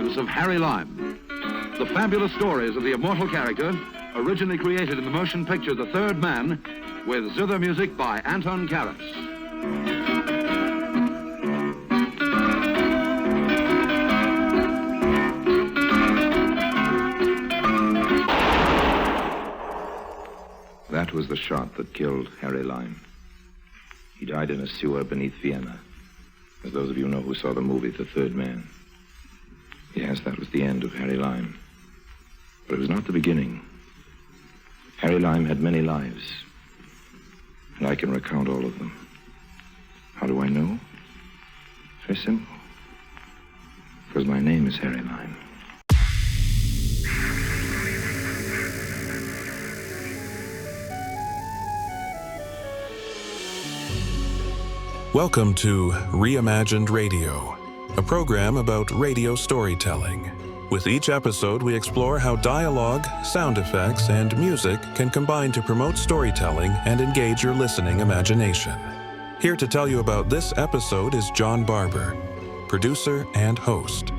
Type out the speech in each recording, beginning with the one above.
Lives of Harry Lime. The fabulous stories of the immortal character, originally created in the motion picture The Third Man, with zither music by Anton Karas. That was the shot that killed Harry Lime. He died in a sewer beneath Vienna. As those of you know who saw the movie The Third Man. Yes, that was the end of Harry Lime. But it was not the beginning. Harry Lime had many lives. And I can recount all of them. How do I know? Very simple. Because my name is Harry Lime. Welcome to Reimagined Radio, a program about radio storytelling. With each episode, we explore how dialogue, sound effects, and music can combine to promote storytelling and engage your listening imagination. Here to tell you about this episode is John Barber, producer and host.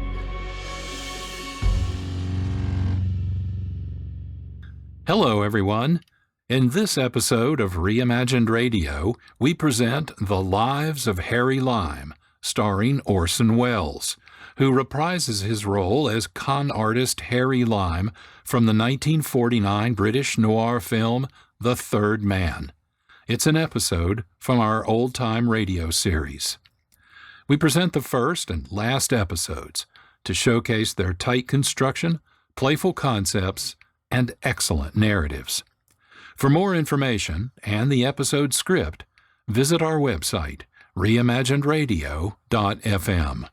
Hello, everyone. In this episode of Reimagined Radio, we present The Lives of Harry Lime, starring Orson Welles, who reprises his role as con artist Harry Lime from the 1949 British noir film The Third Man. It's an episode from our old-time radio series. We present the first and last episodes to showcase their tight construction, playful concepts, and excellent narratives. For more information and the episode script, visit our website, reimaginedradio.fm.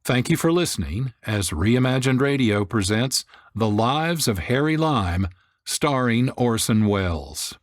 Thank you for listening as Reimagined Radio presents The Lives of Harry Lime, starring Orson Welles.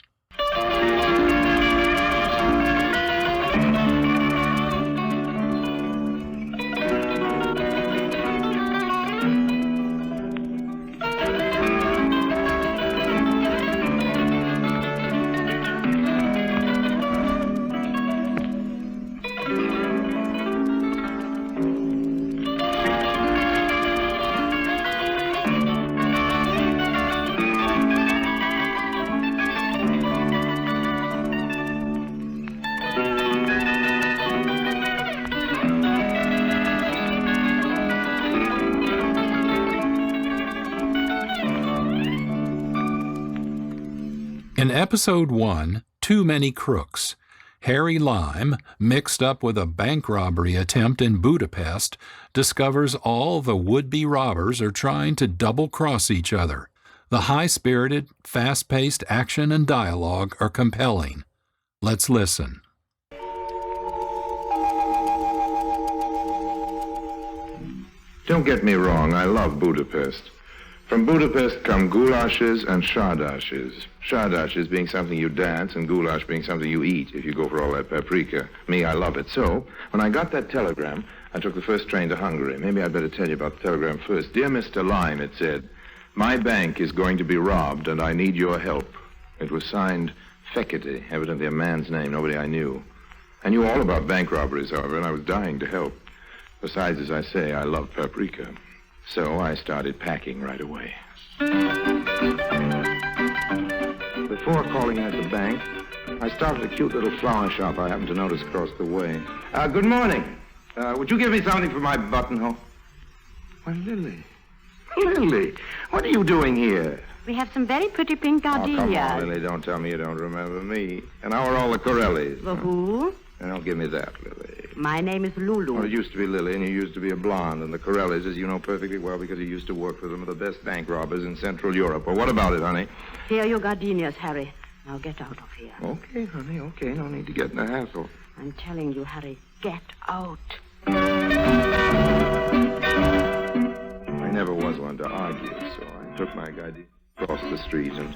In Episode 1, Too Many Crooks, Harry Lime, mixed up with a bank robbery attempt in Budapest, discovers all the would-be robbers are trying to double-cross each other. The high-spirited, fast-paced action and dialogue are compelling. Let's listen. Don't get me wrong, I love Budapest. From Budapest come goulashes and shardashes. Shardashes being something you dance and goulash being something you eat if you go for all that paprika. Me, I love it. So, when I got that telegram, I took the first train to Hungary. Maybe I'd better tell you about the telegram first. Dear Mr. Lime, it said, my bank is going to be robbed and I need your help. It was signed Fekete, evidently a man's name, nobody I knew. I knew all about bank robberies, however, and I was dying to help. Besides, as I say, I love paprika. So I started packing right away. Before calling at the bank, I stopped at a cute little flower shop I happened to notice across the way. Good morning. Would you give me something for my buttonhole? Why, Lily. Lily, what are you doing here? We have some very pretty pink gardenias. Oh, come on, Lily, don't tell me you don't remember me. And how are all the Corellis? The who? Don't give me that, Lily. My name is Lulu. Well, it used to be Lily, and you used to be a blonde. And the Corellis, as you know perfectly well, because you used to work for them, are the best bank robbers in Central Europe. Well, what about it, honey? Here are your gardenias, Harry. Now get out of here. Okay, honey, okay. No need to get in a hassle. I'm telling you, Harry, get out. I never was one to argue, so I took my gardenia across the street and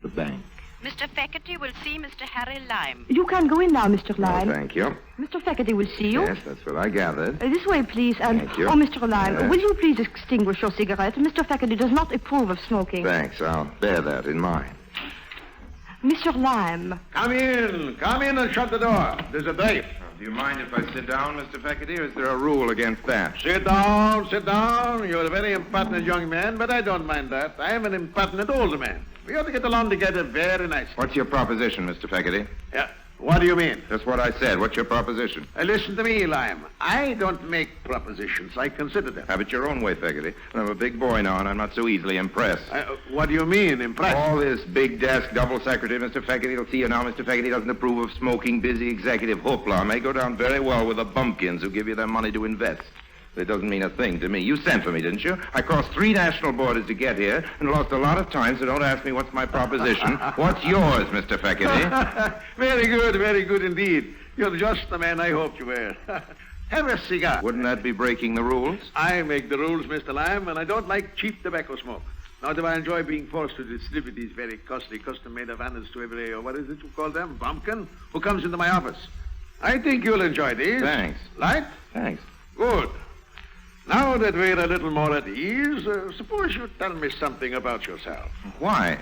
the bank. Mr. Fekete will see Mr. Harry Lime. You can go in now, Mr. Lime. Oh, thank you. Mr. Fekete will see you. Yes, that's what I gathered. This way, please. And, Thank you. Oh, Mr. Lime, Yes. will you please extinguish your cigarette? Mr. Fekete does not approve of smoking. Thanks, I'll bear that in mind. Mr. Lime. Come in and shut the door. There's a date. Do you mind if I sit down, Mr. Feckerty, or is there a rule against that? Sit down, sit down. You're a very impertinent young man, but I don't mind that. I am an impertinent older man. We ought to get along together very nicely. What's your proposition, Mr. Feckerty? Yeah. What do you mean? That's what I said. What's your proposition? Listen to me, Lime. I don't make propositions. I consider them. Have it your own way, Feckerty. I'm a big boy now, and I'm not so easily impressed. What do you mean, impressed? All this big desk, double secretary, Mr. Feckerty will see you now. Mr. Feckerty doesn't approve of smoking, busy executive hoopla. May go down very well with the bumpkins who give you their money to invest. It doesn't mean a thing to me. You sent for me, didn't you? I crossed 3 national borders to get here and lost a lot of time, so don't ask me what's my proposition. What's yours, Mr. Feckerty? Very good indeed. You're just the man I hoped you were. Have a cigar. Wouldn't that be breaking the rules? I make the rules, Mr. Lime, and I don't like cheap tobacco smoke. Not that I enjoy being forced to distribute these very costly custom-made Havanas to every, what is it you call them, bumpkin, who comes into my office. I think you'll enjoy these. Thanks. Light? Thanks. Good. Now that we're a little more at ease, suppose you tell me something about yourself. Why?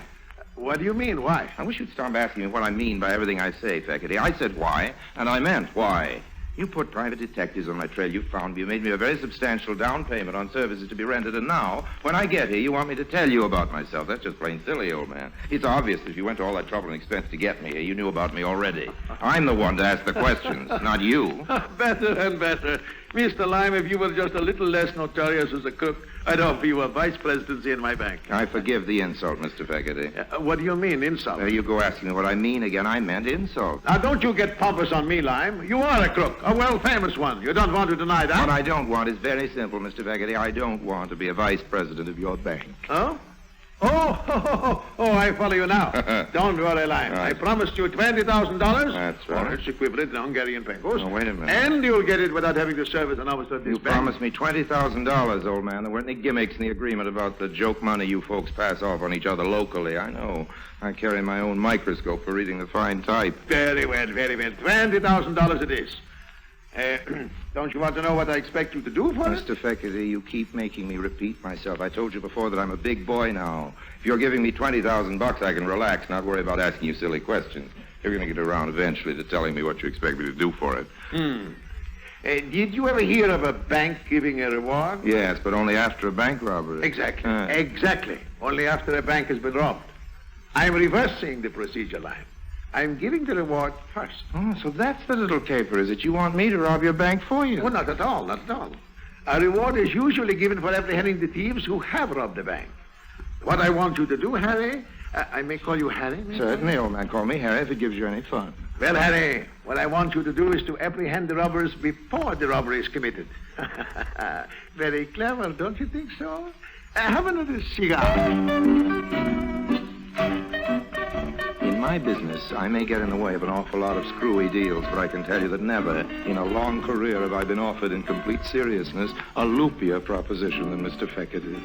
What do you mean, why? I wish you'd stop asking me what I mean by everything I say, Feckerty. I said why, and I meant why. You put private detectives on my trail. You found me. You made me a very substantial down payment on services to be rendered. And now, when I get here, you want me to tell you about myself. That's just plain silly, old man. It's obvious that if you went to all that trouble and expense to get me here, you knew about me already. I'm the one to ask the questions, not you. Better and better. Mr. Lime, if you were just a little less notorious as a crook, I'd offer you a vice presidency in my bank. I forgive the insult, Mr. Feckerty. What do you mean, insult? There you go asking me what I mean again. I meant insult. Now, don't you get pompous on me, Lime. You are a crook, a well-famous one. You don't want to deny that? What I don't want is very simple, Mr. Feckerty. I don't want to be a vice president of your bank. Oh? Oh, I follow you now. Don't worry, Lime. Right. I promised you $20,000. That's right. Or its equivalent in Hungarian pesos. Oh, wait a minute. And you'll get it without having to serve as an officer of this You bank. promised me $20,000, old man. There weren't any gimmicks in the agreement about the joke money you folks pass off on each other locally. I know. I carry my own microscope for reading the fine type. Very well. $20,000 it is. Don't you want to know what I expect you to do for it? Mr. Feckerty, you keep making me repeat myself. I told you before that I'm a big boy now. If you're giving me $20,000, I can relax, not worry about asking you silly questions. You're going to get around eventually to telling me what you expect me to do for it. Did you ever hear of a bank giving a reward? Yes, but only after a bank robbery. Exactly. Exactly. Only after a bank has been robbed. I'm reversing the procedure, Line. I'm giving the reward first. Oh, so that's the little caper, is it? You want me to rob your bank for you? Oh, not at all, not at all. A reward is usually given for apprehending the thieves who have robbed the bank. What I want you to do, Harry, I may call you Harry? Certainly, old man. Call me Harry if it gives you any fun. Well, Harry, what I want you to do is to apprehend the robbers before the robbery is committed. Very clever, don't you think so? Have another cigar. In my business, I may get in the way of an awful lot of screwy deals, but I can tell you that never in a long career have I been offered in complete seriousness a loopier proposition than Mr. Feckerty's.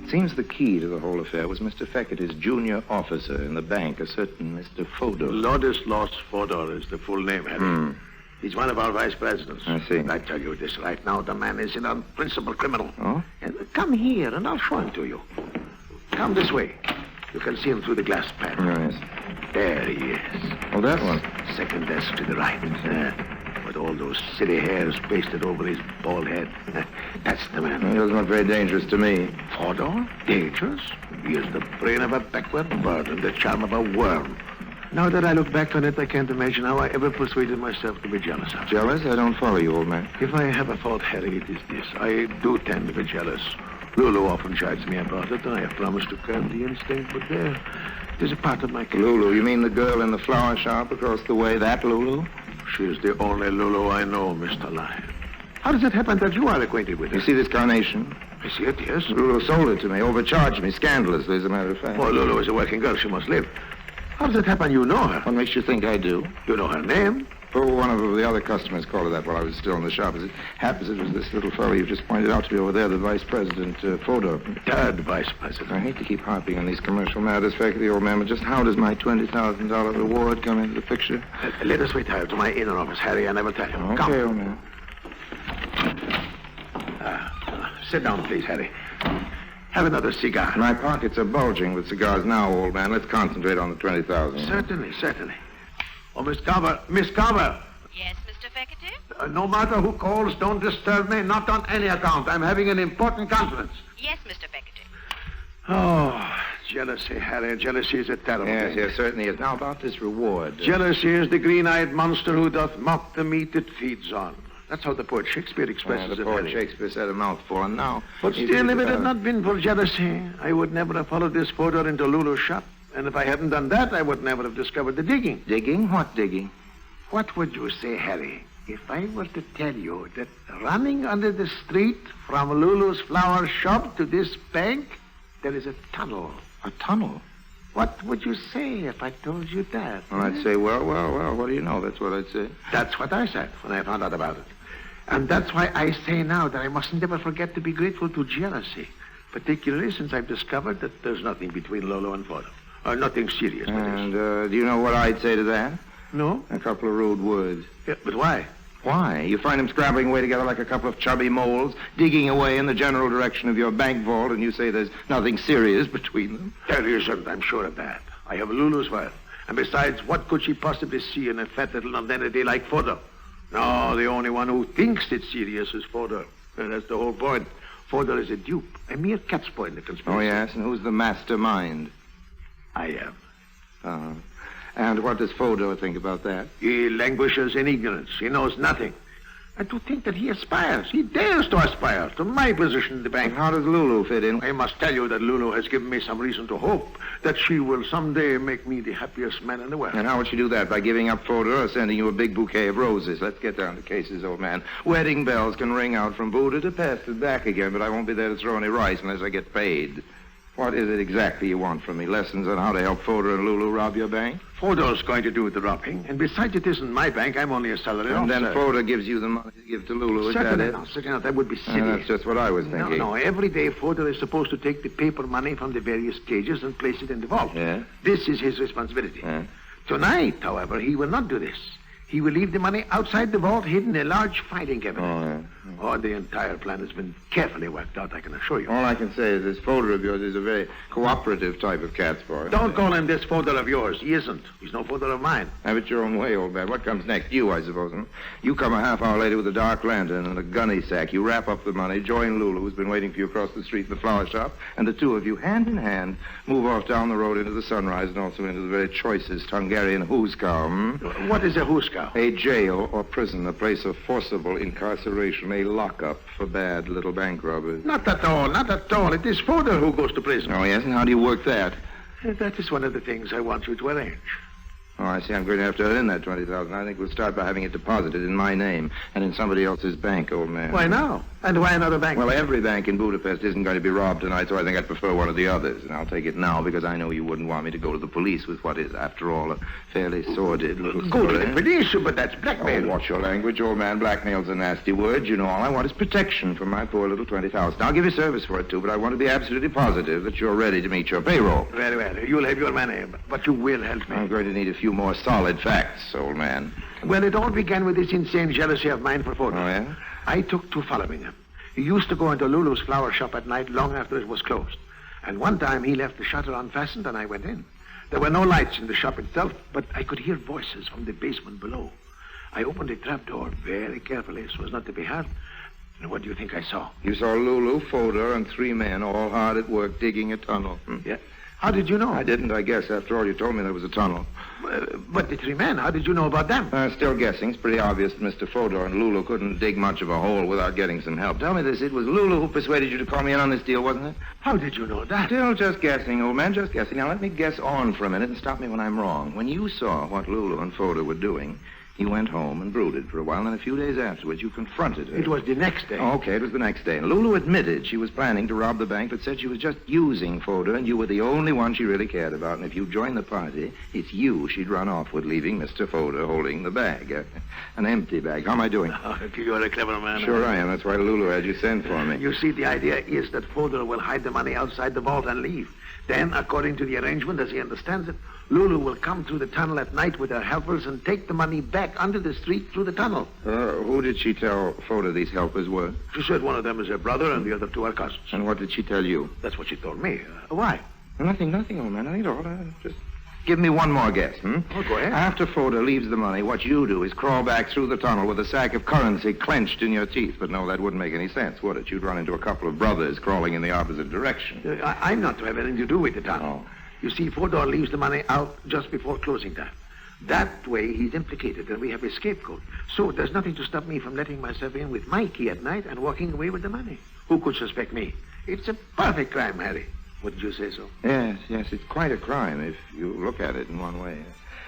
It seems the key to the whole affair was Mr. Feckerty's junior officer in the bank, a certain Mr. Fodor. Ladislaus Fodor is the full name, Harry. He's one of our vice presidents. I see. I tell you this right now, the man is an unprincipled criminal. Oh? And come here, and I'll show him to you. Come this way. You can see him through the glass panel. Oh, yes. There he is. Oh, that one. Second desk to the right. With all those silly hairs pasted over his bald head. That's the man. He doesn't look very dangerous to me. Fodor? Dangerous? He is the brain of a backward bird and the charm of a worm. Now that I look back on it, I can't imagine how I ever persuaded myself to be jealous of him. Jealous? I don't follow you, old man. If I have a fault, Harry, it is this. I do tend to be jealous. Lulu often chides me about it, and I have promised to curb the instinct, but there, it is a part of my character. Lulu? You mean the girl in the flower shop across the way, that Lulu? She is the only Lulu I know, Mr. Lyon. How does it happen that you are acquainted with her? You see this carnation? I see it, yes. Lulu sold it to me, overcharged me, scandalously, as a matter of fact. Poor Lulu is a working girl. She must live. How does it happen you know her? What makes you think I do? You know her name? Oh, one of the other customers called her that while I was still in the shop. As it happens, it was this little fellow you just pointed out to me over there, the vice president, Fodor. Third vice president. I hate to keep harping on these commercial matters, Feckerty, old man, but just how does my $20,000 reward come into the picture? Let us retire to my inner office, Harry. I never tell you. Okay, Come. old man. Sit down, please, Harry. Have another cigar. My pockets are bulging with cigars now, old man. Let's concentrate on the $20,000. Certainly. Oh, Miss Carver. Yes, Mr. Feckerty? No matter who calls, don't disturb me, not on any account. I'm having an important conference. Yes, Mr. Feckerty. Oh, jealousy, Harry. Jealousy is a terrible thing. Yes, certainly is. Now, about this reward. Jealousy is the green-eyed monster who doth mock the meat it feeds on. That's how the poet Shakespeare expresses The it. poet Harry. Shakespeare said a mouthful, and now... But still, if it had not been for jealousy, I would never have followed this photo into Lulu's shop. And if I hadn't done that, I would never have discovered the digging. Digging? What digging? What would you say, Harry, if I were to tell you that running under the street from Lulu's flower shop to this bank, there is a tunnel? A tunnel? What would you say if I told you that? Well, I'd say, well, what do you know? That's what I'd say. That's what I said when I found out about it. And that's why I say now that I must never forget to be grateful to jealousy, particularly since I've discovered that there's nothing between Lolo and Foto. Or nothing serious. And do you know what I'd say to that? No? A couple of rude words. Yeah, but why? Why? You find them scrabbling away together like a couple of chubby moles, digging away in the general direction of your bank vault, and you say there's nothing serious between them? There isn't, I'm sure of that. I have Lulu's file. And besides, what could she possibly see in a fat little nonentity like Foto? No, the only one who thinks it's serious is Foto. And that's the whole point. Foto is a dupe, a mere cat's paw in the conspiracy. Oh, yes? And who's the mastermind? I am. And what does Fodor think about that? He languishes in ignorance. He knows nothing. And to think that he aspires, he dares to aspire to my position in the bank. And how does Lulu fit in? I must tell you that Lulu has given me some reason to hope that she will someday make me the happiest man in the world. And how would she do that? By giving up Fodor or sending you a big bouquet of roses? Let's get down to cases, old man. Wedding bells can ring out from Budapest and back again, but I won't be there to throw any rice unless I get paid. What is it exactly you want from me? Lessons on how to help Fodor and Lulu rob your bank? Fodor's going to do the robbing, and besides, it isn't my bank. I'm only a salary And officer. then Fodor gives you the money to give to Lulu, is that Certainly it? not, certainly not. That would be silly. That's just what I was thinking. No, every day Fodor is supposed to take the paper money from the various cages and place it in the vault. Yeah? This is his responsibility. Yeah? Tonight, however, he will not do this. He will leave the money outside the vault, hidden in a large filing cabinet. Oh, yeah. Oh, the entire plan has been carefully worked out, I can assure you. All I can say is this Fodor of yours is a very cooperative type of cat's paw. Don't call him this Fodor of yours. He isn't. He's no Fodor of mine. Have it your own way, old man. What comes next? You, I suppose, huh? You come a half hour later with a dark lantern and a gunny sack. You wrap up the money, join Lulu, who's been waiting for you across the street in the flower shop, and the two of you, hand in hand, move off down the road into the sunrise and also into the very choicest Hungarian hooskow. What is a hooskow? A jail or prison, a place of forcible incarceration, a lockup for bad little bank robbers. Not at all, not at all. It is Fodor who goes to prison. Oh, yes? And how do you work that? That is one of the things I want you to arrange. Oh, I see. I'm going to have to earn that $20,000. I think we'll start by having it deposited in my name and in somebody else's bank, old man. Why now? And why another bank? Well, every bank in Budapest isn't going to be robbed tonight, so I think I'd prefer one of the others. And I'll take it now because I know you wouldn't want me to go to the police with what is, after all, a fairly sordid little Go to story. the police, but that's Oh, blackmail. watch your language, old man. Blackmail's a nasty word. You know, all I want is protection for my poor little $20,000. I'll give you service for it, too, but I want to be absolutely positive that you're ready to meet your payroll. Very well. You'll have your money, but you will help me. I'm going to need a few more solid facts, old man. Well, it all began with this insane jealousy of mine for Fodor. Oh, yeah? I took to following him. He used to go into Lulu's flower shop at night long after it was closed. And one time he left the shutter unfastened and I went in. There were no lights in the shop itself, but I could hear voices from the basement below. I opened the trap door very carefully so as not to be heard. And what do you think I saw? You saw Lulu, Fodor, and three men all hard at work digging a tunnel. Yeah. How did you know? I didn't, I guess. After all, you told me there was a tunnel. But the three men, how did you know about them? Still guessing. It's pretty obvious that Mr. Fodor and Lulu couldn't dig much of a hole without getting some help. Tell me this. It was Lulu who persuaded you to call me in on this deal, wasn't it? How did you know that? Still just guessing, old man, just guessing. Now, let me guess on for a minute and stop me when I'm wrong. When you saw what Lulu and Fodor were doing, you went home and brooded for a while, and a few days afterwards, you confronted her. It was the next day. Oh, okay, it was the next day. And Lulu admitted she was planning to rob the bank, but said she was just using Fodor, and you were the only one she really cared about. And if you joined the party, it's you she'd run off with, leaving Mr. Fodor holding the bag. An empty bag. How am I doing? Oh, you're a clever man. Sure I am. That's why Lulu had you send for me. You see, the idea is that Fodor will hide the money outside the vault and leave. Then, according to the arrangement, as he understands it, Lulu will come through the tunnel at night with her helpers and take the money back under the street through the tunnel. Who did she tell Fodor these helpers were? She said one of them is her brother and the other two are cousins. And what did she tell you? That's what she told me. Why? Nothing, old man. Nothing at all. Just Give me one more guess, Oh, go ahead. After Fodor leaves the money, what you do is crawl back through the tunnel with a sack of currency clenched in your teeth. But no, that wouldn't make any sense, would it? You'd run into a couple of brothers crawling in the opposite direction. I'm not to have anything to do with it, tunnel. You see, Fodor leaves the money out just before closing time. That way, he's implicated, and we have a scapegoat. So there's nothing to stop me from letting myself in with my key at night and walking away with the money. Who could suspect me? It's a perfect crime, Harry. Wouldn't you say so? Yes, it's quite a crime if you look at it in one way.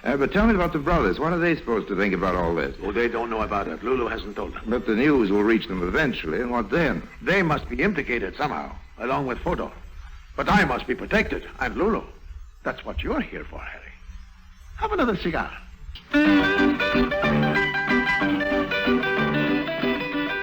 But tell me about the brothers. What are they supposed to think about all this? Oh, they don't know about it. Lulu hasn't told them. But the news will reach them eventually, and what then? They must be implicated somehow, along with Fodor. But I must be protected, and Lulu. That's what you're here for, Harry. Have another cigar.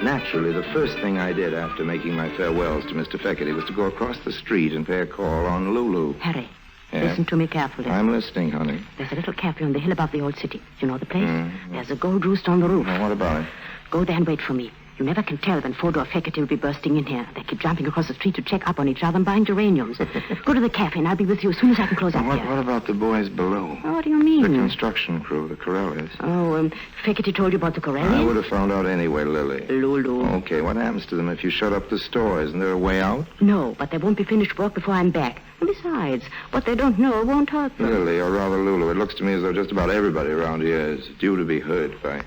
Naturally, the first thing I did after making my farewells to Mr. Feckerty was to go across the street and pay a call on Lulu. Harry, Yes? listen to me carefully. I'm listening, honey. There's a little cafe on the hill above the old city. You know the place? There's a gold rooster on the roof. Well, what about it? Go there and wait for me. You never can tell when Fodor or Feckerty will be bursting in here. They keep jumping across the street to check up on each other and buying geraniums. Go to the cafe and I'll be with you as soon as I can close up What here. about the boys below? Oh, what do you mean? The construction crew, the Corellis. Oh, Feckerty told you about the I Corelli? would have found out anyway, Lily. Lulu. Okay, what happens to them if you shut up the store? Isn't there a way out? No, but they won't be finished work before I'm back. And besides, what they don't know won't hurt them. Lily, or rather Lulu, it looks to me as though just about everybody around here is due to be hurt by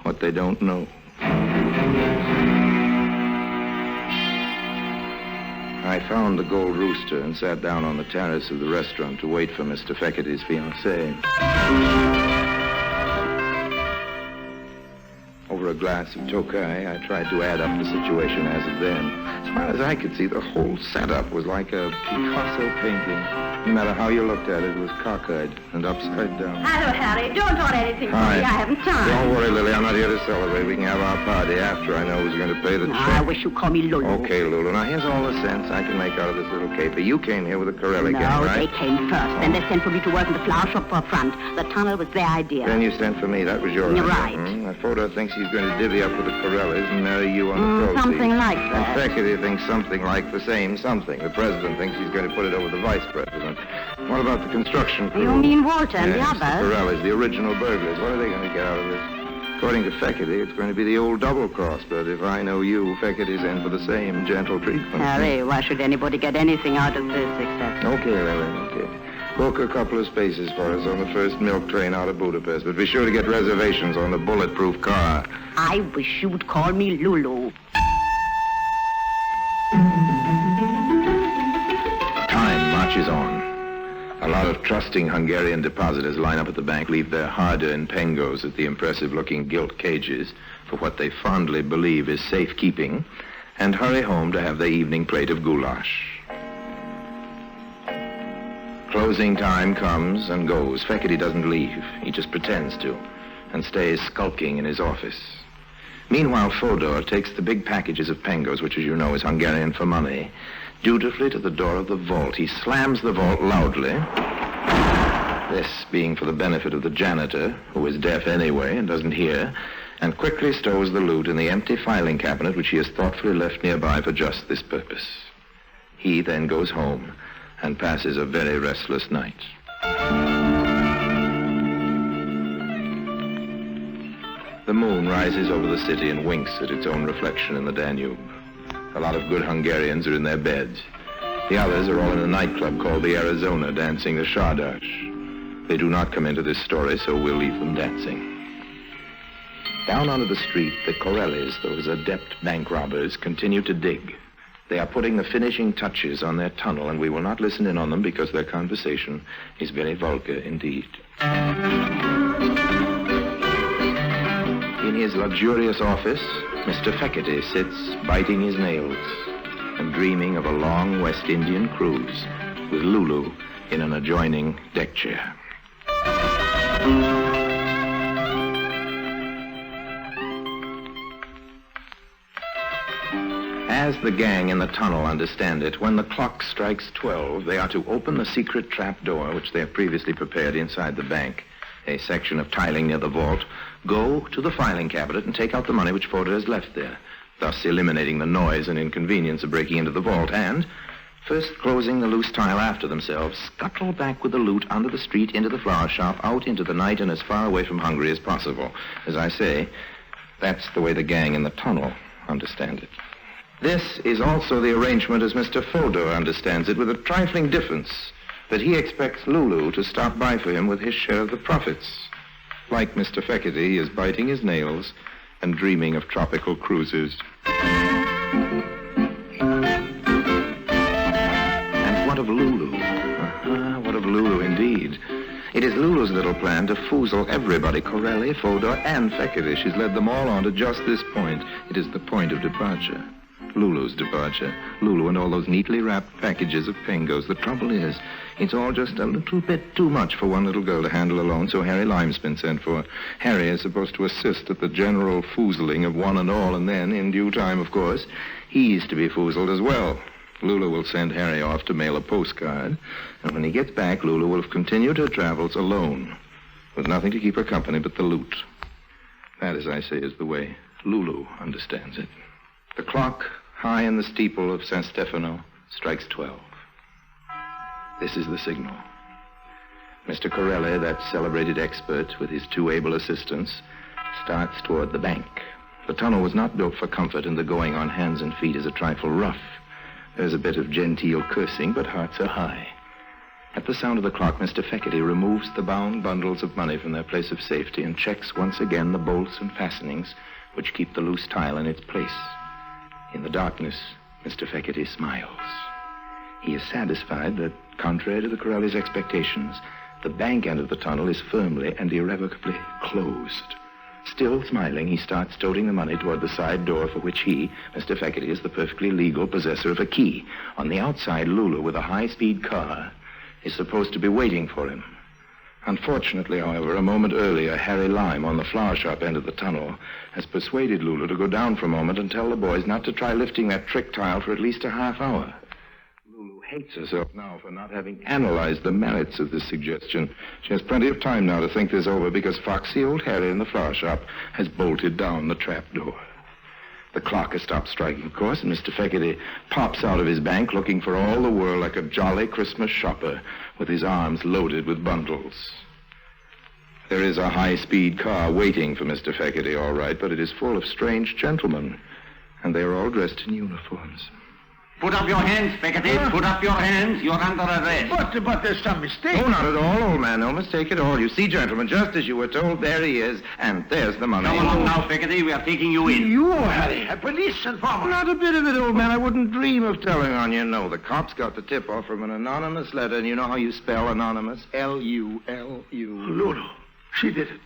what they don't know. I found the Gold Rooster and sat down on the terrace of the restaurant to wait for Mr. Feckerty's fiancée. Over a glass of Tokay, I tried to add up the situation as of then. As far as I could see, the whole setup was like a Picasso painting. No matter how you looked at it, it was cockeyed and upside down. Hello, Harry. Don't order anything for Hi. me. I haven't time. Don't worry, Lily. I'm not here to celebrate. We can have our party after I know who's going to pay the check. I wish you called me Lulu. Okay, Lulu. Now, here's all the sense I can make out of this little caper. You came here with a Corelli gang, No, right? they came first. Then they sent for me to work in the flower shop for a front. The tunnel was their idea. Then you sent for me. That was your You're idea. right. Now, Fodor thinks he's going to divvy up with the Corellis and marry you on the proceeds. Something like And that. Feckerty thinks something like the same something. The president thinks he's going to put it over the vice president. What about the construction crew? You mean Walter and Yes, the others? the Corellis, the original burglars. What are they going to get out of this? According to Feckerty, it's going to be the old double cross. But if I know you, Feckerty's in for the same gentle treatment. Harry, why should anybody get anything out of this except... Okay, Lily, okay. Book a couple of spaces for us on the first milk train out of Budapest, but be sure to get reservations on the bulletproof car. I wish you'd call me Lulu. Time marches on. A lot of trusting Hungarian depositors line up at the bank, leave their hard-earned pengos at the impressive-looking gilt cages for what they fondly believe is safekeeping, and hurry home to have their evening plate of goulash. Closing time comes and goes. Feckerty doesn't leave. He just pretends to, and stays skulking in his office. Meanwhile, Fodor takes the big packages of pengos, which, as you know, is Hungarian for money, dutifully to the door of the vault. He slams the vault loudly, this being for the benefit of the janitor, who is deaf anyway and doesn't hear, and quickly stows the loot in the empty filing cabinet, which he has thoughtfully left nearby for just this purpose. He then goes home and passes a very restless night. The moon rises over the city and winks at its own reflection in the Danube. A lot of good Hungarians are in their beds. The others are all in a nightclub called the Arizona, dancing the Shardash. They do not come into this story, so we'll leave them dancing. Down onto the street, the Corellis, those adept bank robbers, continue to dig. They are putting the finishing touches on their tunnel, and we will not listen in on them because their conversation is very vulgar indeed. In his luxurious office, Mr. Feckerty sits biting his nails and dreaming of a long West Indian cruise with Lulu in an adjoining deck chair. As the gang in the tunnel understand it, when the clock strikes 12, they are to open the secret trap door which they have previously prepared inside the bank, a section of tiling near the vault, go to the filing cabinet and take out the money which Fodor has left there, thus eliminating the noise and inconvenience of breaking into the vault, and First closing the loose tile after themselves, scuttle back with the loot under the street, into the flower shop, out into the night, and as far away from Hungary as possible. As I say, that's the way the gang in the tunnel understand it. This is also the arrangement as Mr. Fodor understands it, with a trifling difference that he expects Lulu to stop by for him with his share of the profits. Like Mr. Fekete, he is biting his nails and dreaming of tropical cruises. And what of Lulu? What of Lulu indeed? It is Lulu's little plan to foozle everybody, Corelli, Fodor, and Fekete. She's led them all on to just this point. It is the point of departure. Lulu's departure. Lulu and all those neatly wrapped packages of pingos. The trouble is, it's all just a little bit too much for one little girl to handle alone, so Harry Lime's been sent for. Harry is supposed to assist at the general foozling of one and all, and then, in due time, of course, he's to be foozled as well. Lulu will send Harry off to mail a postcard, and when he gets back, Lulu will have continued her travels alone, with nothing to keep her company but the loot. That, as I say, is the way Lulu understands it. The clock, high in the steeple of San Stefano, strikes 12. This is the signal. Mr. Corelli, that celebrated expert, with his 2 able assistants, starts toward the bank. The tunnel was not built for comfort, and the going on hands and feet is a trifle rough. There's a bit of genteel cursing, but hearts are high. At the sound of the clock, Mr. Fekete removes the bound bundles of money from their place of safety and checks once again the bolts and fastenings which keep the loose tile in its place. In the darkness, Mr. Fekete smiles. He is satisfied that, contrary to the Corelli's expectations, the bank end of the tunnel is firmly and irrevocably closed. Still smiling, he starts toting the money toward the side door for which he, Mr. Fekete, is the perfectly legal possessor of a key. On the outside, Lulu, with a high-speed car, is supposed to be waiting for him. Unfortunately, however, a moment earlier, Harry Lime, on the flower shop end of the tunnel, has persuaded Lulu to go down for a moment and tell the boys not to try lifting that trick tile for at least a half hour. Lulu hates herself now for not having analyzed the merits of this suggestion. She has plenty of time now to think this over, because foxy old Harry in the flower shop has bolted down the trap door. The clock has stopped striking, of course, and Mr. Fekete pops out of his bank looking for all the world like a jolly Christmas shopper with his arms loaded with bundles. There is a high-speed car waiting for Mr. Fekete, all right, but it is full of strange gentlemen, and they are all dressed in uniforms. Put up your hands, Fekete. Put up your hands. You're under arrest. But there's some mistake. Oh, not at all, old man. No mistake at all. You see, gentlemen, just as you were told, there he is, and there's the money. Come along now, Fekete. We are taking you in. You, Harry, a police informer. Not a bit of it, old man. I wouldn't dream of telling on you. No, the cops got the tip-off from an anonymous letter, and you know how you spell anonymous? L-U-L-U. Lulu. She did it.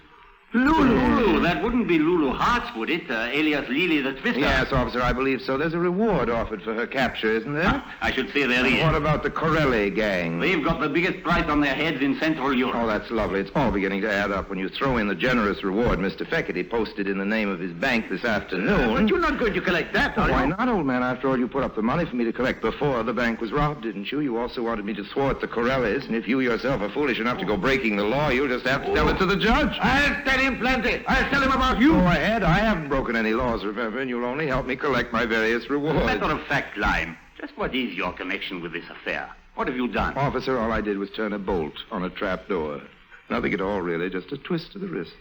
Lulu. That wouldn't be Lulu Hartz, would it? Alias Lily the Twister. Yes, officer, I believe so. There's a reward offered for her capture, isn't there? I should say there is. What about the Corelli gang? They've got the biggest price on their heads in Central Europe. Oh, that's lovely. It's all beginning to add up. When you throw in the generous reward Mr. Fekete posted in the name of his bank this afternoon. But you're not going to collect that, are you? Why not, old man? After all, you put up the money for me to collect before the bank was robbed, didn't you? You also wanted me to thwart the Corellis, and if you yourself are foolish enough to go breaking the law, you'll just have to tell it to the judge. I'll tell him plenty. I'll tell him about you. Go ahead. I haven't broken any laws, remember, and you'll only help me collect my various rewards. Matter of fact, Lime, just what is your connection with this affair? What have you done? Officer, all I did was turn a bolt on a trap door. Nothing at all, really, just a twist to the wrist.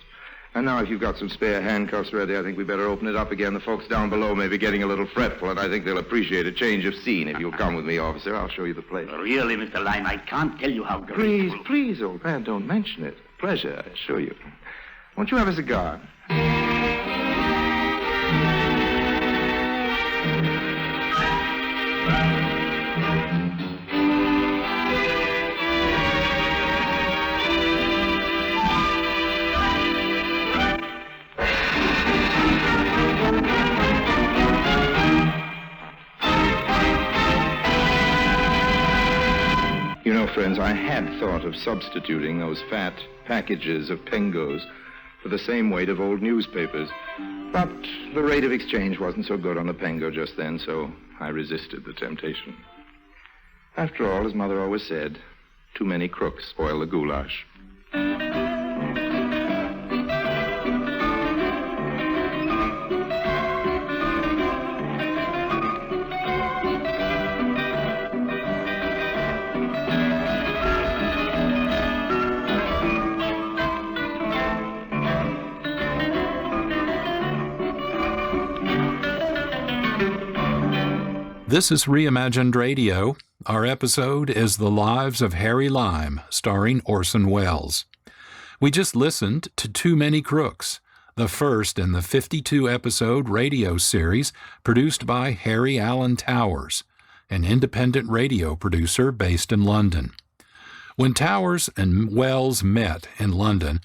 And now if you've got some spare handcuffs ready, I think we better open it up again. The folks down below may be getting a little fretful, and I think they'll appreciate a change of scene. If you'll come with me, officer, I'll show you the place. Really, Mr. Lime, I can't tell you how grateful. Please, old man, don't mention it. Pleasure, I assure you. Won't you have a cigar? You know, friends, I had thought of substituting those fat packages of pengos for the same weight of old newspapers. But the rate of exchange wasn't so good on the pengo just then, so I resisted the temptation. After all, as Mother always said, too many crooks spoil the goulash. This is Reimagined Radio. Our episode is The Lives of Harry Lime, starring Orson Welles. We just listened to Too Many Crooks, the first in the 52-episode radio series produced by Harry Alan Towers, an independent radio producer based in London. When Towers and Welles met in London,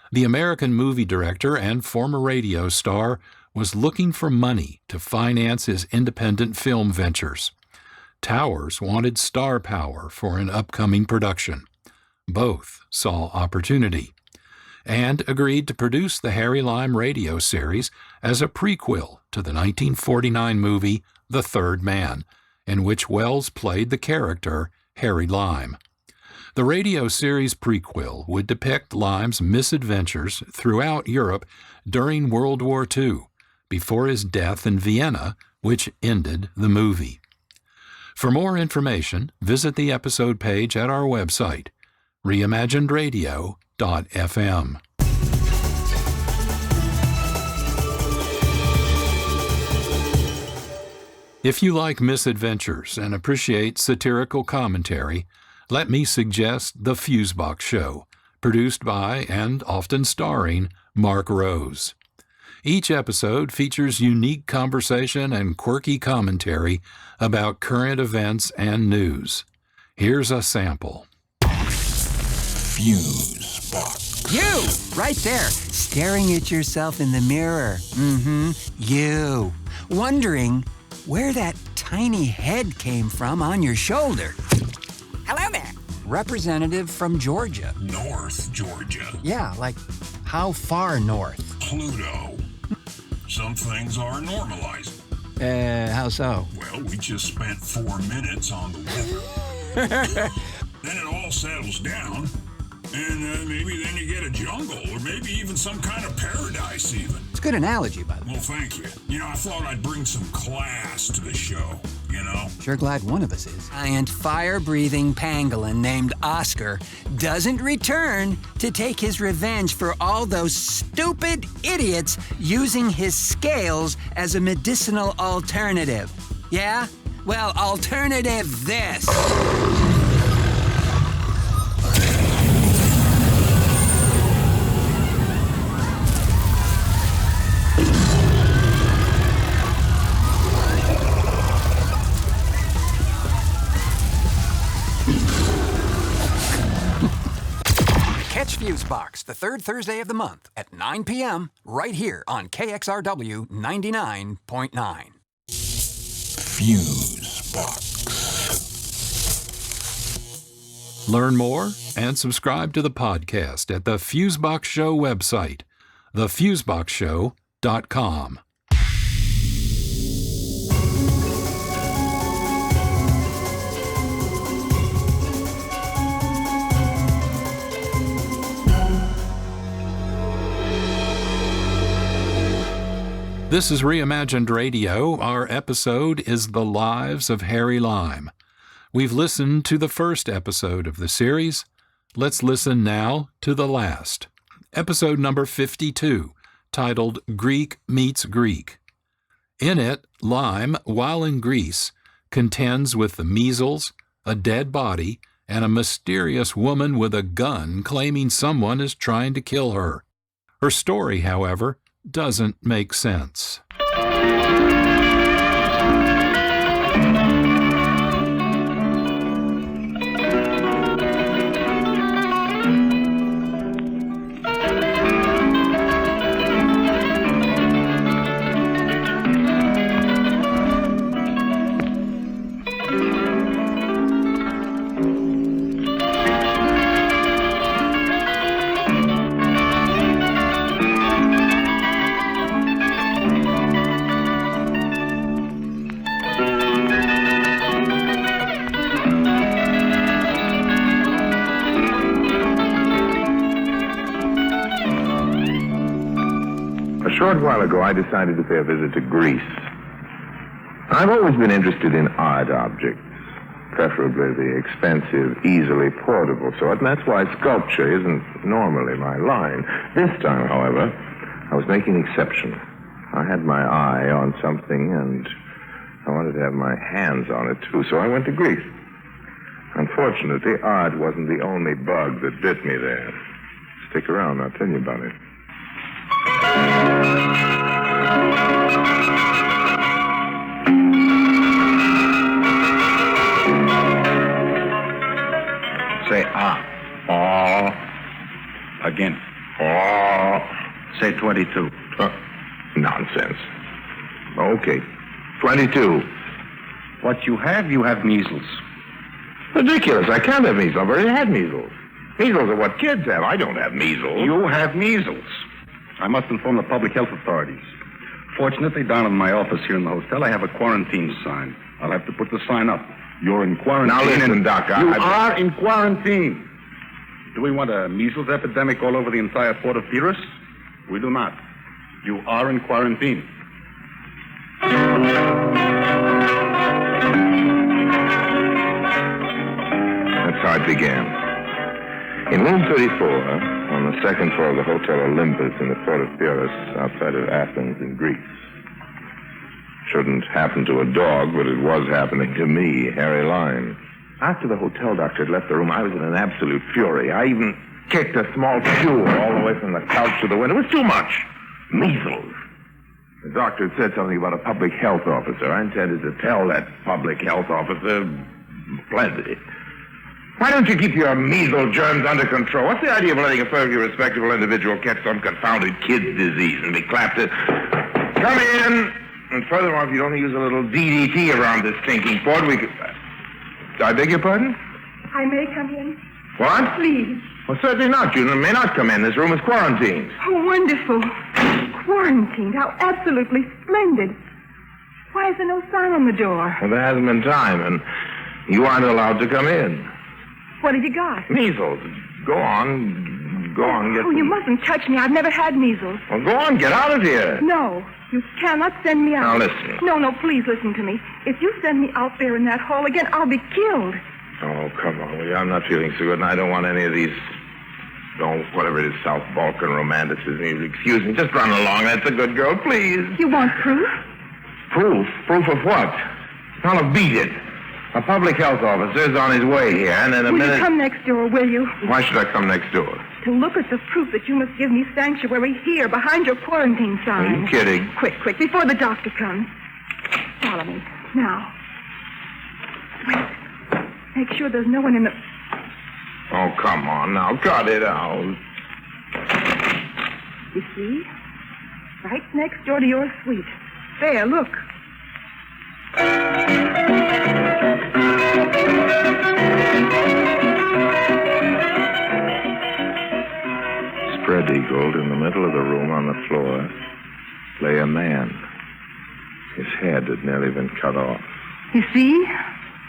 the American movie director and former radio star was looking for money to finance his independent film ventures. Towers wanted star power for an upcoming production. Both saw opportunity and agreed to produce the Harry Lime radio series as a prequel to the 1949 movie The Third Man, in which Welles played the character Harry Lime. The radio series prequel would depict Lime's misadventures throughout Europe during World War II, before his death in Vienna, which ended the movie. For more information, visit the episode page at our website, reimaginedradio.fm. If you like misadventures and appreciate satirical commentary, let me suggest The Fusebox Show, produced by and often starring Marc Rose. Each episode features unique conversation and quirky commentary about current events and news. Here's a sample. Fusebox. You! Right there, staring at yourself in the mirror. You. Wondering where that tiny head came from on your shoulder. Hello there. Representative from Georgia. North Georgia. Yeah, like how far north? Pluto. Some things are normalizing. How so? Well, we just spent 4 minutes on the weather. Then it all settles down, and maybe then you get a jungle, or maybe even some kind of paradise even. It's a good analogy, by the way. Well, thank you. You know, I thought I'd bring some class to the show, you know? Sure glad one of us is. Giant fire-breathing pangolin named Oscar doesn't return to take his revenge for all those stupid idiots using his scales as a medicinal alternative. Yeah? Well, alternative this. Catch Fusebox the third Thursday of the month at 9 p.m. right here on KXRW 99.9. Fusebox. Learn more and subscribe to the podcast at the Fusebox Show website, thefuseboxshow.com. This is Reimagined Radio. Our episode is The Lives of Harry Lime. We've listened to the first episode of the series. Let's listen now to the last. Episode number 52, titled Greek Meets Greek. In it, Lime, while in Greece, contends with the measles, a dead body, and a mysterious woman with a gun claiming someone is trying to kill her. Her story, however, doesn't make sense. A short while ago, I decided to pay a visit to Greece. I've always been interested in art objects, preferably the expensive, easily portable sort, and that's why sculpture isn't normally my line. This time, however, I was making an exception. I had my eye on something, and I wanted to have my hands on it, too, so I went to Greece. Unfortunately, art wasn't the only bug that bit me there. Stick around, I'll tell you about it. Say ah. Again. Say 22. Nonsense. Okay. 22. What you have measles. Ridiculous. I can't have measles. I've already had measles. Measles are what kids have. I don't have measles. You have measles. I must inform the public health authorities. Fortunately, down in my office here in the hotel, I have a quarantine sign. I'll have to put the sign up. You're in quarantine. Now listen, Doc. You are in quarantine. Do we want a measles epidemic all over the entire port of Pyrrhus? We do not. You are in quarantine. That's how it began. In room 34, on the second floor of the Hotel Olympus in the port of Pyrrhus, outside of Athens in Greece. Shouldn't happen to a dog, but it was happening to me, Harry Lime. After the hotel doctor had left the room, I was in an absolute fury. I even kicked a small stool all the way from the couch to the window. It was too much. Measles. The doctor had said something about a public health officer. I intended to tell that public health officer plenty. Why don't you keep your measles germs under control? What's the idea of letting a perfectly respectable individual catch some confounded kid's disease and be clapped at? Come in. And furthermore, if you'd only use a little DDT around this stinking port, we could... I beg your pardon? I may come in? What? Please. Well, certainly not. You may not come in. This room is quarantined. Oh, wonderful. Quarantined. How absolutely splendid. Why is there no sign on the door? Well, there hasn't been time, and you aren't allowed to come in. What have you got? Measles. Go on, get you mustn't touch me. I've never had measles. Well, go on, get out of here. No, you cannot send me out. Now, listen. No, please listen to me. If you send me out there in that hall again, I'll be killed. Oh, come on, will you? I'm not feeling so good, and I don't want any of these, whatever it is, South Balkan romanticism. Excuse me, just run along. That's a good girl, please. You want proof? Proof? Proof of what? Now, look, beat it. A public health officer is on his way here, and in a minute... Will you come next door, will you? Why should I come next door? To look at the proof that you must give me sanctuary here, behind your quarantine sign. Are you kidding? Quick, before the doctor comes. Follow me. Now. Wait. Make sure there's no one in the... Oh, come on now. Cut it out. You see? Right next door to your suite. There, look. Spread-eagled in the middle of the room on the floor lay a man. His head had nearly been cut off. You see?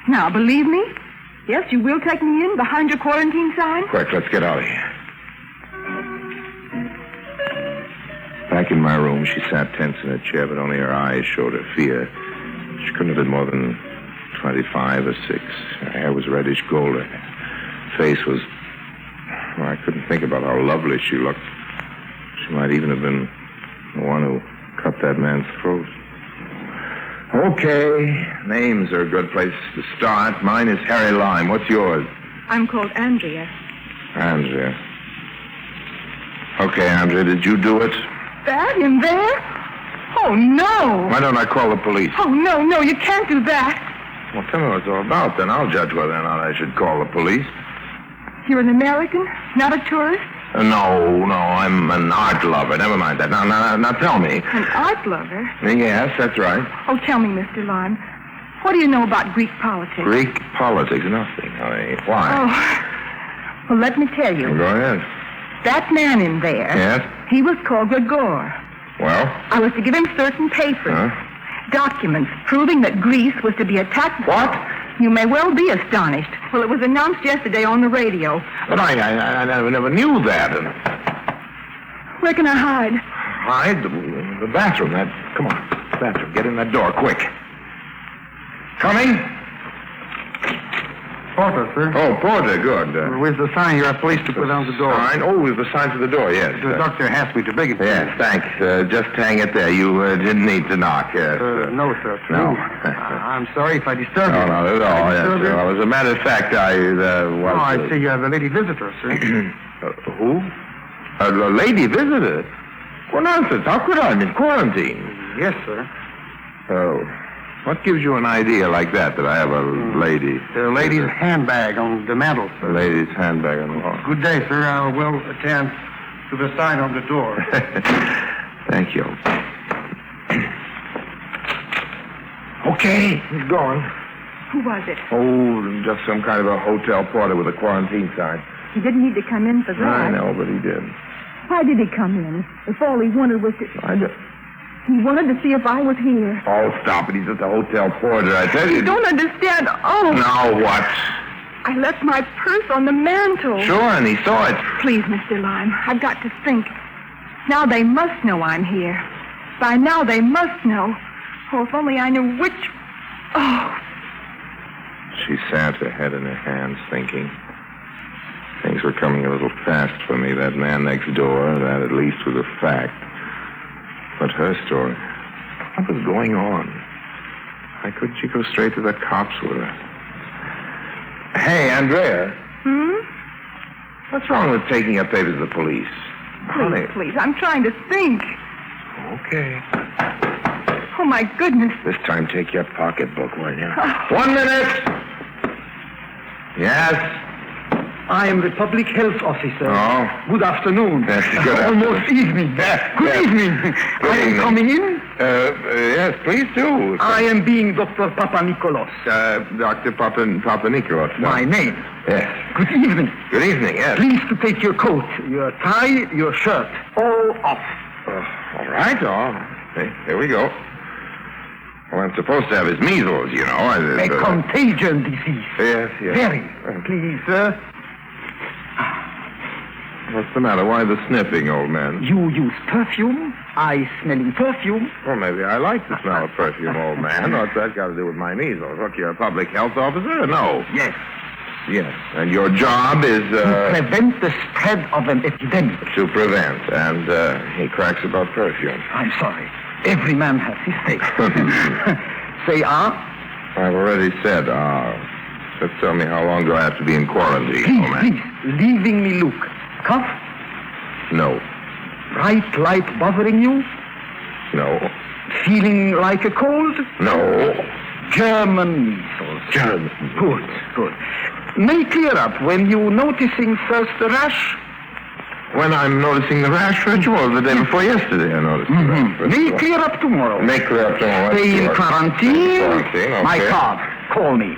Now, believe me? Yes, you will take me in behind your quarantine sign? Quick, let's get out of here. Back in my room, she sat tense in a chair, but only her eyes showed her fear. She couldn't have been more than 25 or 6. Her hair was reddish gold. Her face was... Well, I couldn't think about how lovely she looked. She might even have been the one who cut that man's throat. Okay, names are a good place to start. Mine is Harry Lime. What's yours? I'm called Andrea. Andrea. Okay, Andrea, did you do it? That in there? Oh, no. Why don't I call the police? Oh, no, you can't do that. Well, tell me what it's all about, then I'll judge whether or not I should call the police. You're an American, not a tourist? No, I'm an art lover. Never mind that. Now tell me. An art lover? Yes, that's right. Oh, tell me, Mr. Lime. What do you know about Greek politics? Greek politics? Nothing. Why? Oh, well, let me tell you. Well, go ahead. That man in there. Yes? He was called Gregor. Well? I was to give him certain papers. Documents proving that Greece was to be attacked. What? You may well be astonished. Well, it was announced yesterday on the radio. But I never knew that. Where can I hide? Hide? The bathroom. Come on. Bathroom. Get in that door, quick. Coming? Porter, sir. Oh, Porter, good. Where's the sign you're pleased to put on the door? Sign? Oh, with the sign to the door, yes. The doctor asked me to bring it to you. Yes, thanks. Just hang it there. You didn't need to knock, yes. No, sir. No. I'm sorry if I disturbed you. No, not at all, yes. Well, as a matter of fact, I was... I see you have a lady visitor, sir. Who? A lady visitor? Well, nonsense. How could I? I'm in quarantine. Yes, sir. Oh. What gives you an idea like that I have a lady? The lady's handbag on the mantel, sir. The lady's handbag on the wall. Good day, sir. I will attend to the sign on the door. Thank you. Okay, he's gone. Who was it? Oh, just some kind of a hotel porter with a quarantine sign. He didn't need to come in for that. I know, but he did. Why did he come in? If all he wanted was to... He wanted to see if I was here. Oh, stop it. He's at the hotel porter, I tell you. You don't understand. Oh. Now what? I left my purse on the mantel. Sure, and he saw it. Please, Mr. Lime, I've got to think. Now they must know I'm here. By now they must know. Oh, if only I knew which... Oh. She sat her head in her hands, thinking. Things were coming a little fast for me. That man next door, that at least was a fact. But her story, what was going on? Why couldn't she go straight to the cops with her? Hey, Andrea. What's wrong with taking your papers to the police? Please, I'm trying to think. Okay. Oh, my goodness. This time take your pocketbook, will you? 1 minute! Yes? I am the public health officer. Oh. Good afternoon. Yes, good Almost evening. Good evening. I am coming in? Yes, please do. I am being Dr. Papanikolos. Dr. Papanikolos. My name. Yes. Good evening. Good evening, yes. Please to take your coat, your tie, your shirt, all off. All right, okay, here we go. Well, I'm supposed to have his measles, you know. A contagion disease. Yes. Very. Please, sir. What's the matter? Why the sniffing, old man? You use perfume. I smelling perfume. Well, maybe I like the smell of perfume, old man. What's that got to do with my measles? Look, you're a public health officer, or no? Yes. Yes. And your job is... To prevent the spread of an epidemic. To prevent. And he cracks about perfume. I'm sorry. Every man has his say. Say, I've already said, Just tell me, how long do I have to be in quarantine, old man? Please, leaving me look. Cough? No. Bright light bothering you? No. Feeling like a cold? No. German measles. German. Good. May clear up when you noticing first the rash? When I'm noticing the rash, first of all, the day before yesterday I noticed the rash. May clear up tomorrow. May clear up tomorrow. Stay in quarantine. Okay. My card. Call me.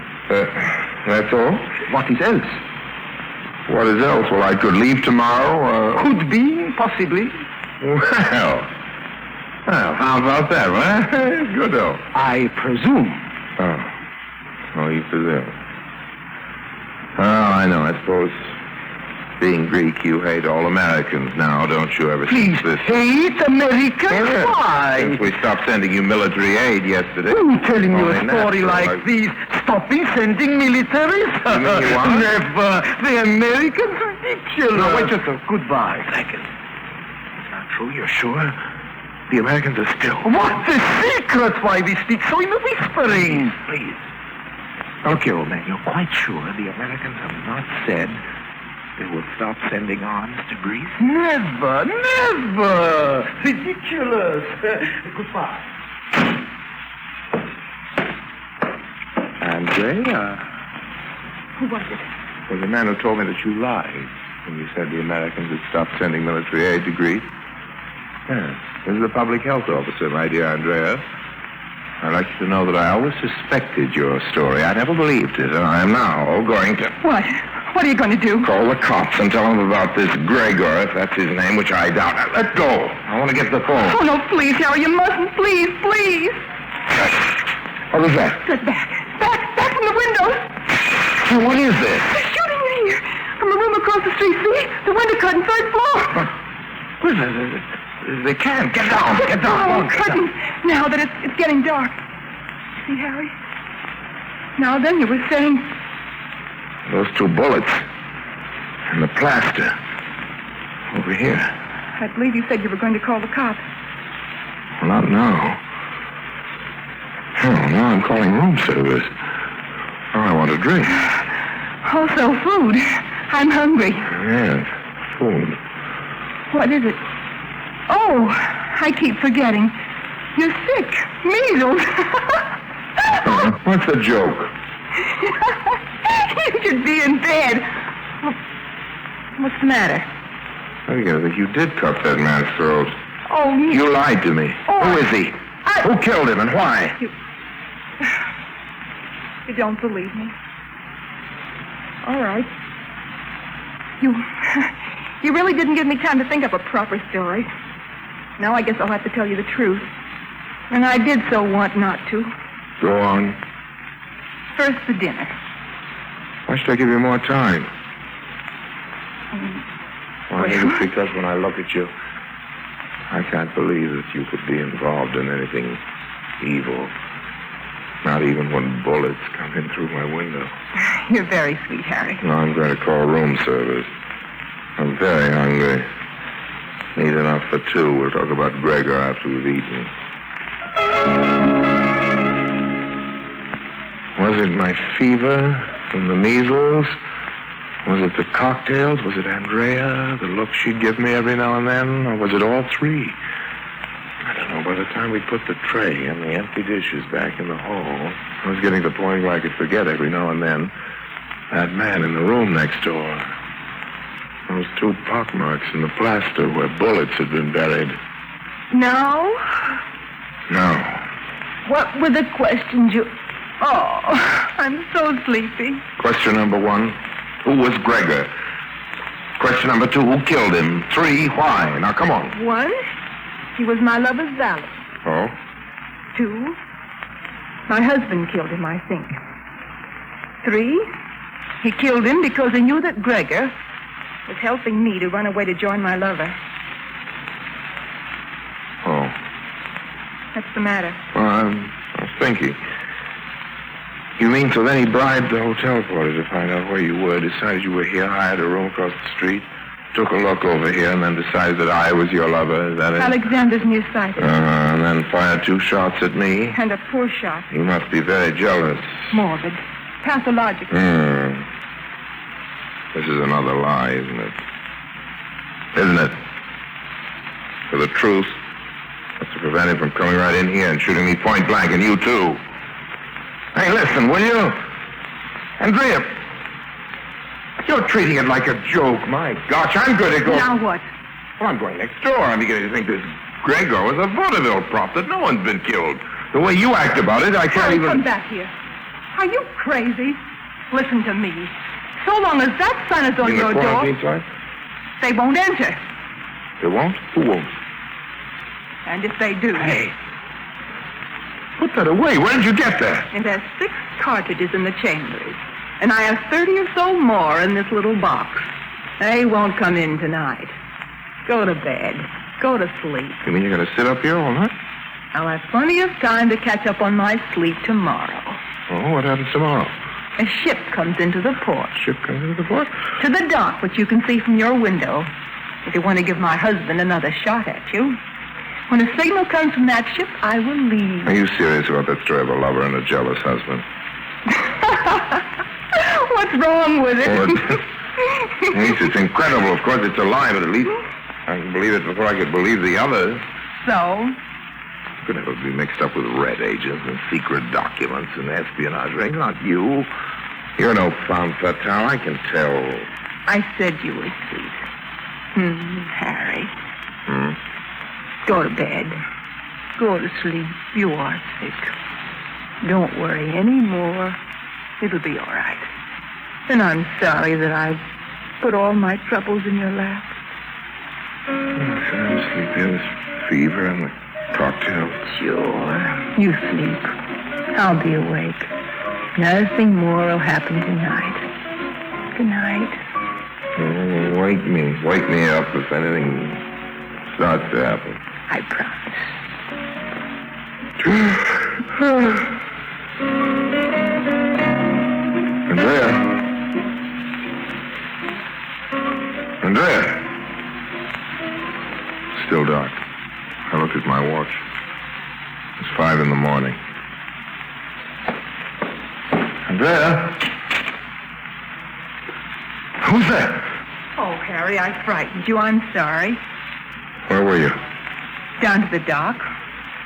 That's all? What is else? What is else? Well, I could leave tomorrow. Could be, possibly. Well, how about that, huh? Good, though. I presume. Oh, you presume. Oh, I know. I suppose, being Greek, you hate all Americans now, don't you? Ever Please, since this... hate Americans? Why? Since we stopped sending you military aid yesterday. Who telling you a story like this? Stopping sending militaries? You mean you are? Never. The Americans are ridiculous. No, wait just a... Goodbye. Second. It's not true, you're sure? The Americans are still... What's the secret? Why we speak so in whispering? Please. Okay, old man, you're quite sure the Americans have not said they will stop sending arms to Greece? Never. Ridiculous. Goodbye. Andrea? Who was it? Well, the man who told me that you lied when you said the Americans had stopped sending military aid to Greece. Yes. This is the public health officer, my dear Andrea. I'd like you to know that I always suspected your story. I never believed it, and I am now going to... What? What are you going to do? Call the cops and tell them about this Gregor, if that's his name, which I doubt. Now, let go. I want to get the phone. Oh, no, please, Harry, you mustn't. Please. What was that? Get back from the windows. Hey, what is this? They're shooting in here. From a room across the street, see? The window cut, third floor. What is it? They can't. Get down. Oh, cutting. Now that it's getting dark. See, Harry? Now then, you were saying... Those 2 bullets. And the plaster. Over here. I believe you said you were going to call the cops. Well, not now. Oh, now I'm calling room service. Oh, I want a drink. Also, food. I'm hungry. Yes, food. What is it? Oh, I keep forgetting. You're sick. Measles. What's the joke? You should be in bed. What's the matter? I think you did cut that man's throat. Oh, You lied to me. Oh, Who is he? Who killed him and why? You don't believe me. All right. You really didn't give me time to think up a proper story. Now I guess I'll have to tell you the truth. And I did so want not to. Go on. First, the dinner. Why should I give you more time? Well, I think it's because when I look at you, I can't believe that you could be involved in anything evil. Not even when bullets come in through my window. You're very sweet, Harry. No, I'm going to call room service. I'm very hungry. Need enough for 2. We'll talk about Gregor after we've eaten. Was it my fever from the measles? Was it the cocktails? Was it Andrea? The look she'd give me every now and then? Or was it all 3? I don't know. By the time we put the tray and the empty dishes back in the hall, I was getting to the point where I could forget every now and then that man in the room next door. Those 2 pockmarks in the plaster where bullets had been buried. No? No. What were the questions you... Oh, I'm so sleepy. Question number 1, who was Gregor? Question number 2, who killed him? 3, why? Now, come on. 1, he was my lover's valet. Oh? 2, my husband killed him, I think. 3, he killed him because he knew that Gregor was helping me to run away to join my lover. Oh. What's the matter? Well, I was thinking. You mean so then he bribed the hotel porter to find out where you were, decided you were here, hired a room across the street, took a look over here, and then decided that I was your lover, is that it? Alexander's nearsighted. And then fired 2 shots at me? And a poor shot. You must be very jealous. Morbid. Pathological. This is another lie, isn't it? Isn't it? For the truth. That's to prevent him from coming right in here and shooting me point blank, and you too. Hey, listen, will you? Andrea, you're treating it like a joke. My gosh, I'm going to go... Now what? Well, I'm going next door. I'm beginning to think this Gregor was a vaudeville prop, that no one's been killed. The way you act about it, I can't Harry, even... come back here. Are you crazy? Listen to me. So long as that sign is on your door, Sign? they won't enter. They won't? Who won't? And if they do... Hey. Put that away. Where did you get that? It has 6 cartridges in the chambers. And I have 30 or so more in this little box. They won't come in tonight. Go to bed. Go to sleep. You mean you're going to sit up here all night? I'll have plenty of time to catch up on my sleep tomorrow. Oh, what happens tomorrow? A ship comes into the port. Ship comes into the port? To the dock, which you can see from your window. If you want to give my husband another shot at you. When a signal comes from that ship, I will leave. Are you serious about that story of a lover and a jealous husband? What's wrong with it? Well, at least it's incredible. Of course, it's a lie, but at least I can believe it before I could believe the others. So? Could never be mixed up with red agents and secret documents and espionage rings. Not you. You're no femme fatale, I can tell. I said you were sweet. Harry. Go to bed. Go to sleep. You are sick. Don't worry any more. It'll be all right. And I'm sorry that I put all my troubles in your lap. I'm sleepy. This fever and the cocktail. Sure. You sleep. I'll be awake. Nothing more will happen tonight. Good night. Oh, wake me. Wake me up if anything starts to happen. I promise. Andrea. Andrea! Still dark. I looked at my watch. It's 5 in the morning. Andrea? Who's that? Oh, Harry, I frightened you. I'm sorry. Where were you? Down to the dock.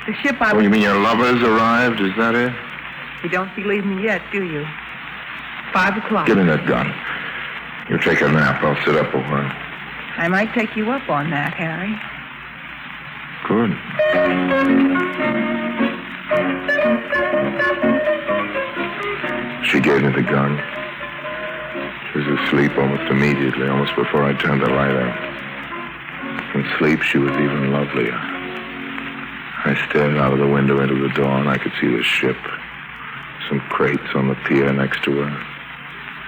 The ship I Oh, was... you mean your lovers arrived? Is that it? You don't believe me yet, do you? 5 o'clock. Give me that gun. You take a nap. I'll sit up a while. I might take you up on that, Harry. Good. She gave me the gun. She was asleep almost immediately, almost before I turned the light out. In sleep, she was even lovelier. I stared out of the window into the dawn. I could see the ship. Some crates on the pier next to her.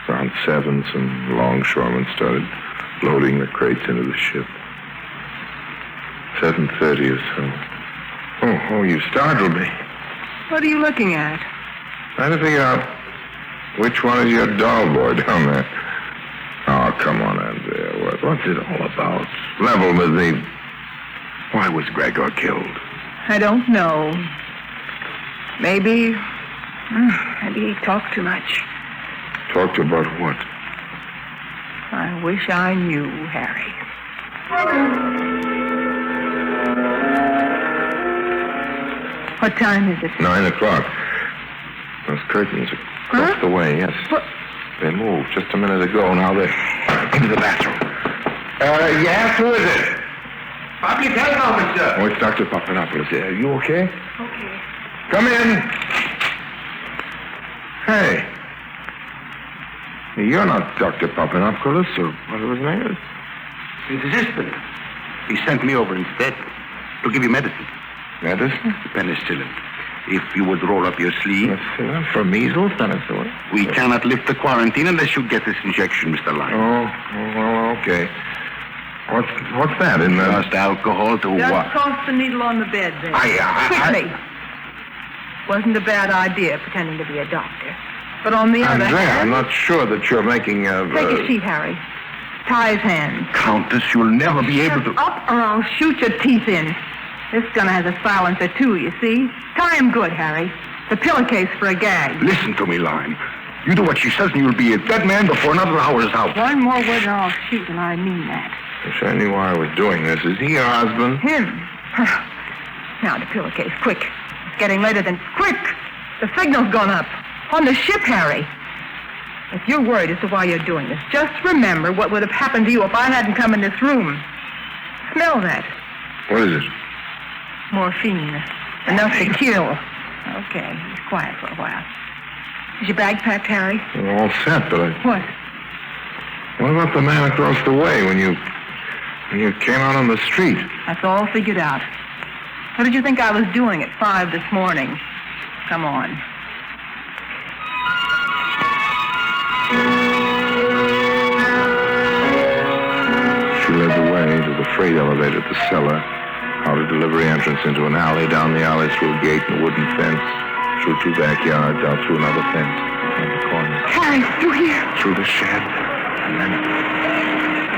Around 7, some longshoremen started loading the crates into the ship. 7:30 or so. Oh, you startled me. What are you looking at? Trying to figure out which one is your doll boy down there. Oh, come on, Andrea. What's it all about? Level with me. Why was Gregor killed? I don't know. Maybe he talked too much. Talked about what? I wish I knew, Harry. What time is it? 9 o'clock. Those curtains are across the way, yes. What? They moved just a minute ago. Now they're into the bathroom. Yes, who is it? Public health officer. Oh, it's Dr. Papadopoulos. Are you okay? Okay. Come in. Hey. You're not Dr. Papadopoulos, or whatever his name is. His assistant. He sent me over instead to give you medicine. Medicine? Penicillin. If you would roll up your sleeve. Penicillin? For measles, penicillin? We cannot lift the quarantine unless you get this injection, Mr. Lyon. Oh, okay. What's that in there? Just alcohol to Just what? toss the needle on the bed there. Quickly. Wasn't a bad idea pretending to be a doctor. But on the other Andrea, hand... I'm not sure that you're making a... Take a sheet, Harry. Tie his hands. Countess, you'll never be able to... Up or I'll shoot your teeth in. This gun has a silencer, too, you see? Tie him good, Harry. The pillowcase for a gag. Listen to me, Lyon. You do what she says and you'll be a dead man before another hour is out. One more word and I'll shoot, and I mean that. Wish I knew why I was doing this. Is he your husband? Him. Now, the pillowcase, quick. It's getting later than... Quick! The signal's gone up. On the ship, Harry. If you're worried as to why you're doing this, just remember what would have happened to you if I hadn't come in this room. Smell that. What is it? Morphine. Enough to kill. Okay, he's quiet for a while. Is your bag packed, Harry? We're all set, but What? What about the man across the way when you came out on the street? That's all figured out. What did you think I was doing at 5 this morning? Come on. She led the way to the freight elevator at the cellar, out a delivery entrance into an alley, down the alley through a gate and a wooden fence, through 2 backyards, out through another fence, around the corner. Harry, through here. Through the shed. And then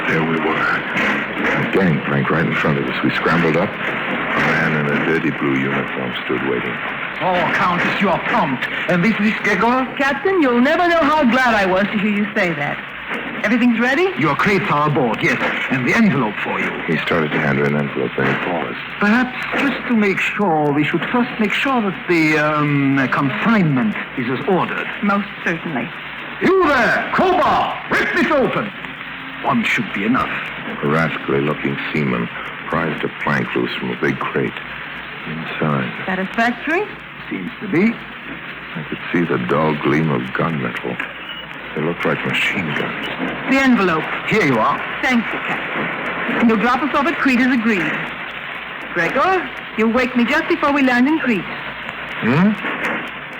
there we were. A gangplank right in front of us. We scrambled up. A man in a dirty blue uniform stood waiting. Oh, Countess, you are prompt. And this is Gregor? Captain, you'll never know how glad I was to hear you say that. Everything's ready? Your crates are aboard, yes. And the envelope for you. He started to hand her an envelope, then he paused. Perhaps just to make sure, we should first make sure that the consignment is as ordered. Most certainly. You there! Crowbar! Rip this open! One should be enough. A rascally-looking seaman prized a plank loose from a big crate. Inside, Satisfactory? Seems to be. I could see the dull gleam of gunmetal. They looked like machine guns. The envelope. Here you are. Thank you, Captain. And you'll drop us off at Crete as agreed. Gregor, you'll wake me just before we land in Crete.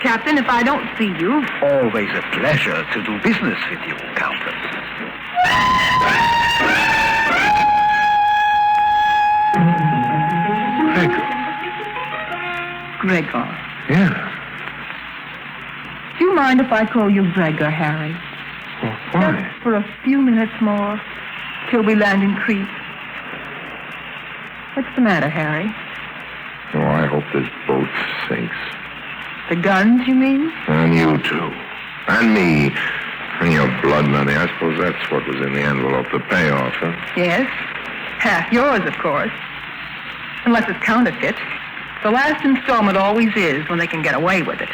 Captain, if I don't see you... Always a pleasure to do business with you, Countess. Gregor. Yeah. Do you mind if I call you Gregor, Harry? Well, why? Just for a few minutes more. till we land in Crete. What's the matter, Harry? Oh, I hope this boat sinks. The guns, you mean? And you, too. And me. And your blood money. I suppose that's what was in the envelope, the payoff, huh? Yes. Half yours, of course. Unless it's counterfeit. The last installment always is when they can get away with it.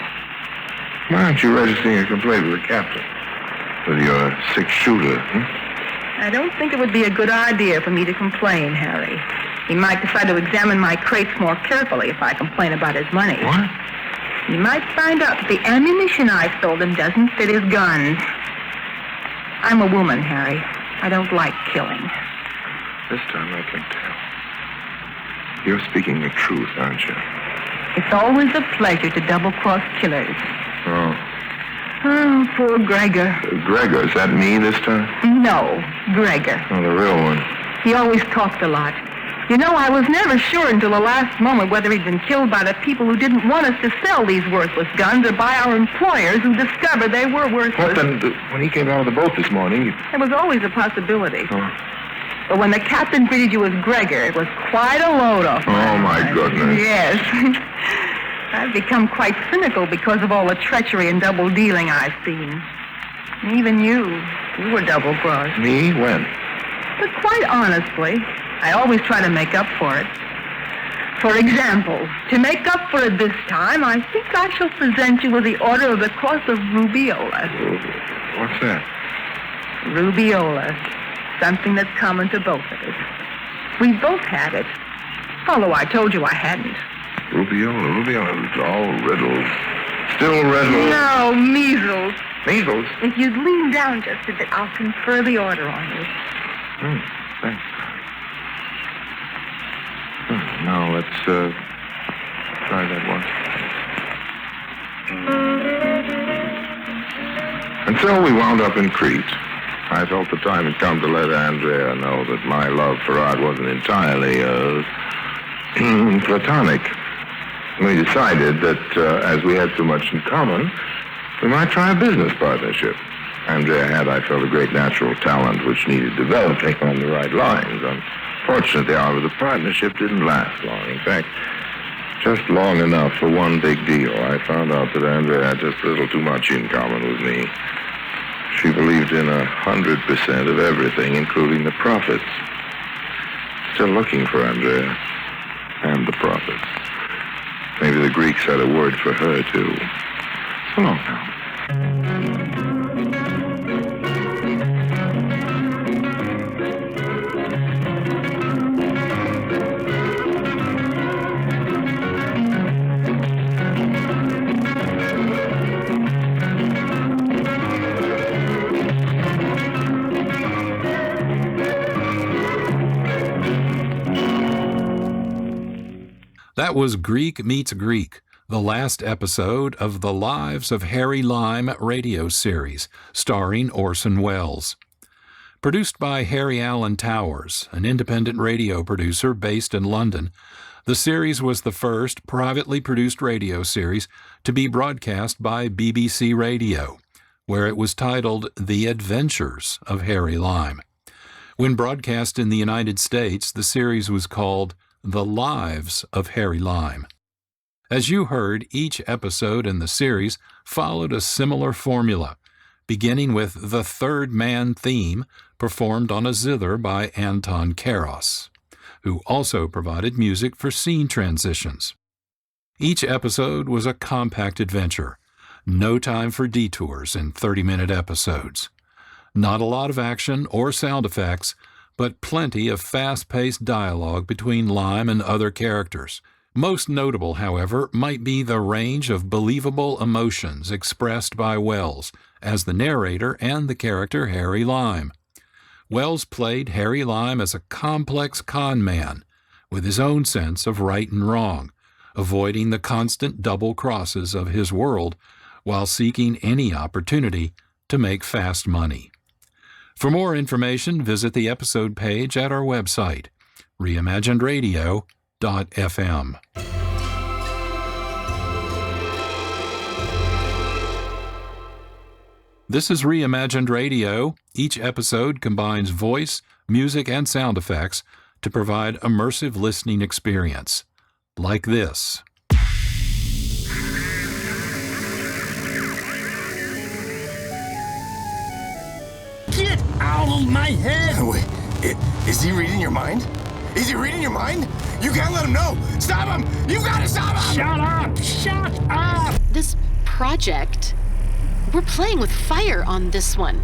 Why aren't you registering a complaint with the captain? With your six-shooter, huh? I don't think it would be a good idea for me to complain, Harry. He might decide to examine my crates more carefully if I complain about his money. What? He might find out that the ammunition I sold him doesn't fit his guns. I'm a woman, Harry. I don't like killing. This time I can tell. You're speaking the truth, aren't you? It's always a pleasure to double-cross killers. Oh. Oh, poor Gregor. Gregor, is that me this time? No, Gregor. Oh, the real one. He always talked a lot. You know, I was never sure until the last moment whether he'd been killed by the people who didn't want us to sell these worthless guns or by our employers who discovered they were worthless. What then? When he came out of the boat this morning... There was always a possibility. Oh. But when the captain greeted you as Gregor, it was quite a load off. Oh, my goodness. Yes. I've become quite cynical because of all the treachery and double-dealing I've seen. Even you were double-crossed. Me? When? But quite honestly, I always try to make up for it. For example, to make up for it this time, I think I shall present you with the Order of the Cross of Rubeola. What's that? Rubeola. Something that's common to both of us. We both had it. Although I told you I hadn't. Rubeola, it's all riddles. Still riddles. No, measles. Measles? If you'd lean down just a bit, I'll confer the order on you. Thanks. Now let's try that once. And so we wound up in Crete. I felt the time had come to let Andrea know that my love for art wasn't entirely platonic. We decided that as we had so much in common, we might try a business partnership. Andrea had, I felt, a great natural talent which needed developing on the right lines. Unfortunately, however, the partnership didn't last long. In fact, just long enough for one big deal. I found out that Andrea had just a little too much in common with me. She believed in 100% of everything, including the profits. Still looking for Andrea and the profits. Maybe the Greeks had a word for her, too. So long now. That was Greek Meets Greek, the last episode of the Lives of Harry Lime radio series, starring Orson Welles. Produced by Harry Allen Towers, an independent radio producer based in London, the series was the first privately produced radio series to be broadcast by BBC Radio, where it was titled The Adventures of Harry Lime. When broadcast in the United States, the series was called The Lives of Harry Lime. As you heard, each episode in the series followed a similar formula, beginning with the third man theme performed on a zither by Anton Karas, who also provided music for scene transitions. Each episode was a compact adventure, no time for detours in 30-minute episodes. Not a lot of action or sound effects, but plenty of fast-paced dialogue between Lime and other characters. Most notable, however, might be the range of believable emotions expressed by Welles as the narrator and the character Harry Lime. Welles played Harry Lime as a complex con man with his own sense of right and wrong, avoiding the constant double crosses of his world while seeking any opportunity to make fast money. For more information, visit the episode page at our website, reimaginedradio.fm. This is Reimagined Radio. Each episode combines voice, music, and sound effects to provide immersive listening experience. Like this. Get out of my head! Wait, is he reading your mind? Is he reading your mind? You can't let him know! Stop him! You gotta stop him! Shut up! Shut up! This project, we're playing with fire on this one.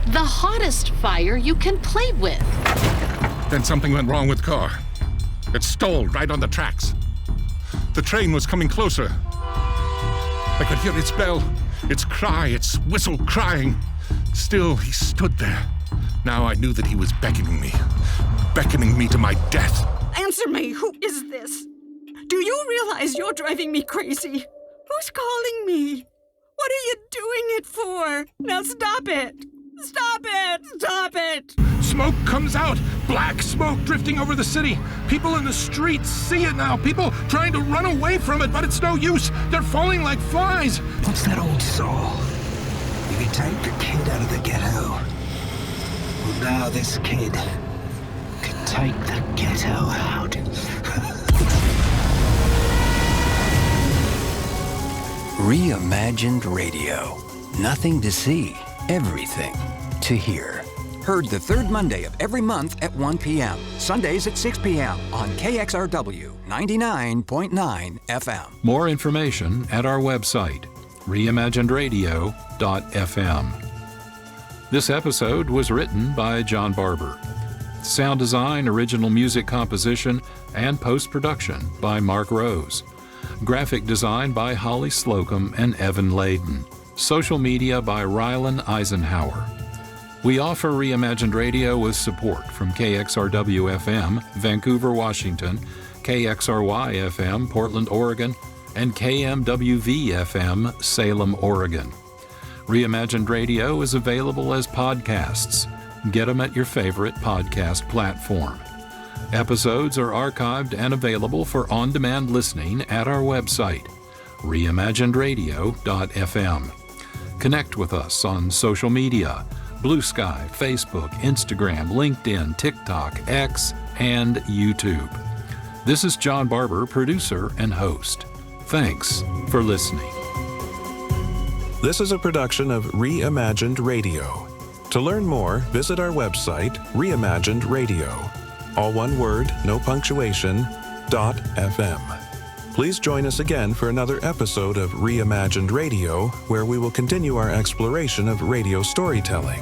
The hottest fire you can play with. Then something went wrong with the car. It stalled right on the tracks. The train was coming closer. I could hear its bell, its cry, its whistle crying. Still, he stood there. Now I knew that he was beckoning me to my death. Answer me, who is this? Do you realize you're driving me crazy? Who's calling me? What are you doing it for? Now stop it! Stop it! Stop it! Smoke comes out! Black smoke drifting over the city! People in the streets see it now! People trying to run away from it, but it's no use! They're falling like flies! What's that old saw? You can take the kid out of the ghetto. Well, now this kid can take the ghetto out. Reimagined Radio. Nothing to see, everything to hear. Heard the third Monday of every month at 1 p.m. Sundays at 6 p.m. on KXRW 99.9 FM. More information at our website, reimaginedradio.fm. This episode was written by John Barber. Sound design, original music composition, and post-production by Marc Rose. Graphic design by Holly Slocum and Evan Leyden. Social media by Rylan Eisenhower. We offer Reimagined Radio with support from KXRW-FM, Vancouver, Washington, KXRY-FM, Portland, Oregon, and KMWV-FM, Salem, Oregon. Reimagined Radio is available as podcasts. Get them at your favorite podcast platform. Episodes are archived and available for on-demand listening at our website, reimaginedradio.fm. Connect with us on social media, Blue Sky, Facebook, Instagram, LinkedIn, TikTok, X, and YouTube. This is John Barber, producer and host. Thanks for listening. This is a production of Reimagined Radio. To learn more, visit our website, Reimagined Radio. All one word, no punctuation, .fm. Please join us again for another episode of Reimagined Radio, where we will continue our exploration of radio storytelling.